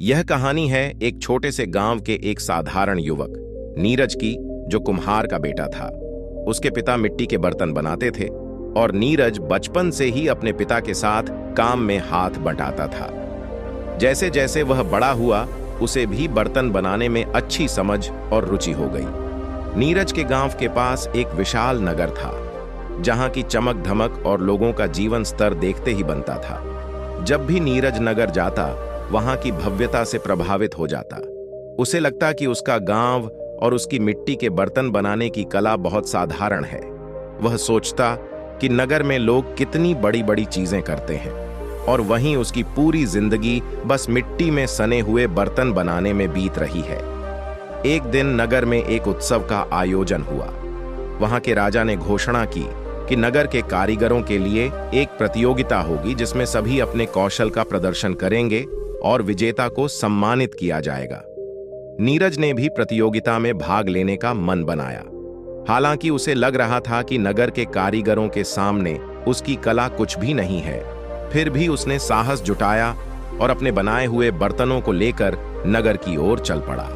यह कहानी है एक छोटे से गांव के एक साधारण युवक नीरज की, जो कुम्हार का बेटा था। उसके पिता मिट्टी के बर्तन बनाते थे और नीरज बचपन से ही अपने पिता के साथ काम में हाथ बंटाता था। जैसे जैसे वह बड़ा हुआ, उसे भी बर्तन बनाने में अच्छी समझ और रुचि हो गई। नीरज के गांव के पास एक विशाल नगर था, जहां की चमक धमक और लोगों का जीवन स्तर देखते ही बनता था। जब भी नीरज नगर जाता, वहां की भव्यता से प्रभावित हो जाता। उसे लगता कि उसका गांव और उसकी मिट्टी के बर्तन बनाने की कला बहुत साधारण है। वह सोचता कि नगर में लोग कितनी बड़ी बड़ी चीजें करते हैं, और वहीं उसकी पूरी जिंदगी बस मिट्टी में सने हुए बर्तन बनाने में बीत रही है। एक दिन नगर में एक उत्सव का आयोजन हुआ। वहां के राजा ने घोषणा की कि नगर के कारीगरों के लिए एक प्रतियोगिता होगी, जिसमें सभी अपने कौशल का प्रदर्शन करेंगे और विजेता को सम्मानित किया जाएगा। नीरज ने भी प्रतियोगिता में भाग लेने का मन बनाया। हालांकि उसे लग रहा था कि नगर के कारीगरों के सामने उसकी कला कुछ भी नहीं है, फिर भी उसने साहस जुटाया और अपने बनाए हुए बर्तनों को लेकर नगर की ओर चल पड़ा।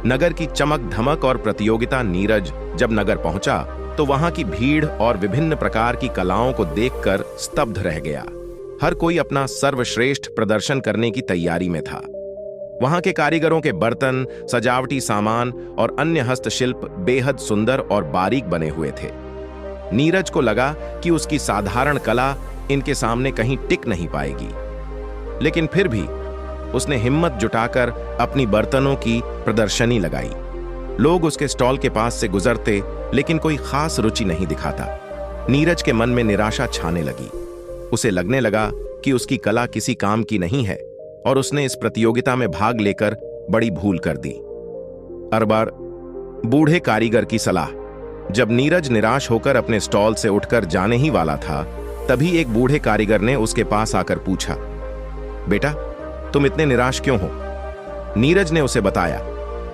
नगर की चमक धमक और प्रतियोगिता। नीरज जब नगर पहुंचा तो वहां की भीड़ और विभिन्न प्रकार की कलाओं को देखकर स्तब्ध रह गया। हर कोई अपना सर्वश्रेष्ठ प्रदर्शन करने की तैयारी में था। वहां के कारीगरों के बर्तन, सजावटी सामान और अन्य हस्तशिल्प बेहद सुंदर और बारीक बने हुए थे। नीरज को लगा कि उसकी साधारण कला इनके सामने कहीं टिक नहीं पाएगी, लेकिन फिर भी उसने हिम्मत जुटाकर अपनी बर्तनों की प्रदर्शनी लगाई। लोग उसके स्टॉल के पास से गुजरते, लेकिन कोई खास रुचि नहीं दिखाता। नीरज के मन में निराशा छाने लगी। उसे लगने लगा कि उसकी कला किसी काम की नहीं है, और उसने इस प्रतियोगिता में भाग लेकर बड़ी भूल कर दी। अरबार बूढ़े कारीगर की सलाह। जब नीरज निराश होकर अपने स्टॉल से उठकर जाने ही वाला था, तभी एक बूढ़े कारीगर ने उसके पास आकर पूछा, बेटा, तुम इतने निराश क्यों हो? नीरज ने उसे बताया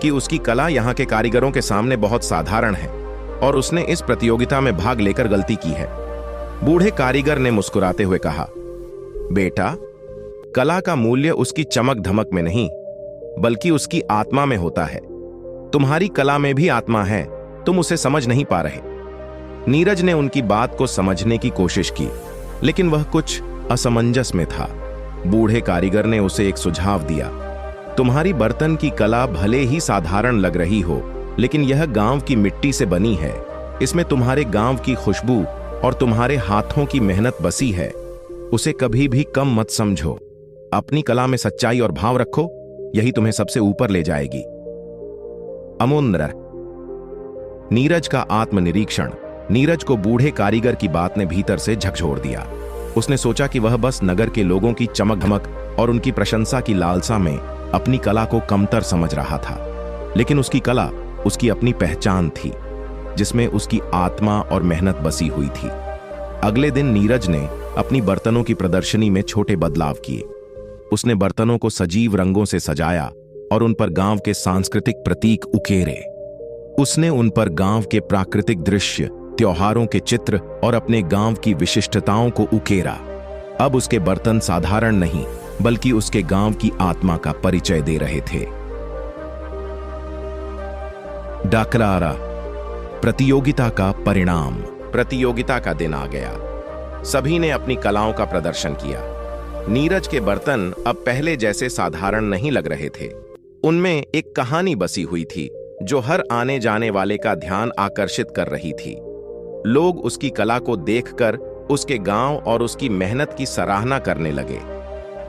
कि उसकी कला यहाँ के कारीगरों के सामने बहुत साधारण है और उसने इस प्रतियोगिता में भाग लेकर गलती की है। बूढ़े कारीगर ने मुस्कुराते हुए कहा, बेटा, कला का मूल्य उसकी चमक धमक में नहीं, बल्कि उसकी आत्मा में होता है। तुम्हारी कला में भी आत्मा है, तुम उसे समझ नहीं पा रहे। नीरज ने उनकी बात को समझने की कोशिश की, लेकिन वह कुछ असमंजस में था। बूढ़े कारीगर ने उसे एक सुझाव दिया, तुम्हारी बर्तन की कला भले ही साधारण लग रही हो, लेकिन यह गांव की मिट्टी से बनी है। इसमें तुम्हारे गांव की खुशबू और तुम्हारे हाथों की मेहनत बसी है। उसे कभी भी कम मत समझो। अपनी कला में सच्चाई और भाव रखो, यही तुम्हें सबसे ऊपर ले जाएगी। अमुन्द्र। नीरज का आत्मनिरीक्षण। नीरज को बूढ़े कारीगर की बात ने भीतर से झकझोर दिया। उसने सोचा कि वह बस नगर के लोगों की चमक धमक और उनकी प्रशंसा की लालसा में अपनी कला को कमतर समझ रहा था, लेकिन उसकी कला उसकी अपनी पहचान थी, जिसमें उसकी आत्मा और मेहनत बसी हुई थी। अगले दिन नीरज ने अपनी बर्तनों की प्रदर्शनी में छोटे बदलाव किए। उसने बर्तनों को सजीव रंगों से सजाया और उन पर गांव के सांस्कृतिक प्रतीक उकेरे। उसने उन पर गांव के प्राकृतिक दृश्य, त्योहारों के चित्र और अपने गांव की विशिष्टताओं को उकेरा। अब उसके बर्तन साधारण नहीं, बल्कि उसके गांव की आत्मा का परिचय दे रहे थे। डाकरारा। प्रतियोगिता का परिणाम। प्रतियोगिता का दिन आ गया। सभी ने अपनी कलाओं का प्रदर्शन किया। नीरज के बर्तन अब पहले जैसे साधारण नहीं लग रहे थे। उनमें एक कहानी बसी हुई थी, जो हर आने जाने वाले का ध्यान आकर्षित कर रही थी। लोग उसकी कला को देखकर उसके गांव और उसकी मेहनत की सराहना करने लगे।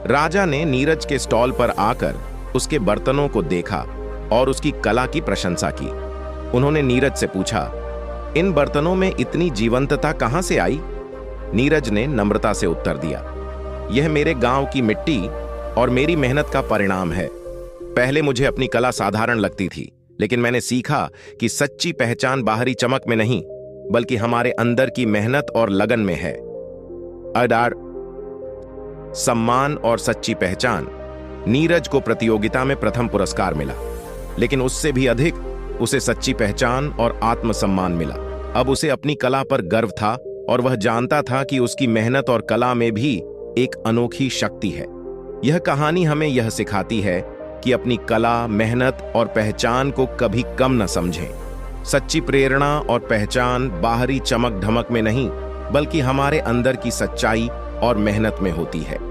राजा ने नीरज के स्टॉल पर आकर उसके बर्तनों को देखा और उसकी कला की प्रशंसा की। उन्होंने नीरज से पूछा, इन बर्तनों में इतनी जीवंतता कहां से आई? नीरज ने नम्रता से उत्तर दिया, यह मेरे गांव की मिट्टी और मेरी मेहनत का परिणाम है। पहले मुझे अपनी कला साधारण लगती थी, लेकिन मैंने सीखा कि सच्ची पहचान बाहरी चमक में नहीं, बल्कि हमारे अंदर की मेहनत और लगन में है। अडार। सम्मान और सच्ची पहचान। नीरज को प्रतियोगिता में प्रथम पुरस्कार मिला, लेकिन उससे भी अधिक उसे सच्ची पहचान और आत्मसम्मान मिला। अब उसे अपनी कला पर गर्व था और वह जानता था कि उसकी मेहनत और कला में भी एक अनोखी शक्ति है। यह कहानी हमें यह सिखाती है कि अपनी कला, मेहनत और पहचान को कभी कम न समझें। सच्ची प्रेरणा और पहचान बाहरी चमक धमक में नहीं, बल्कि हमारे अंदर की सच्चाई और मेहनत में होती है।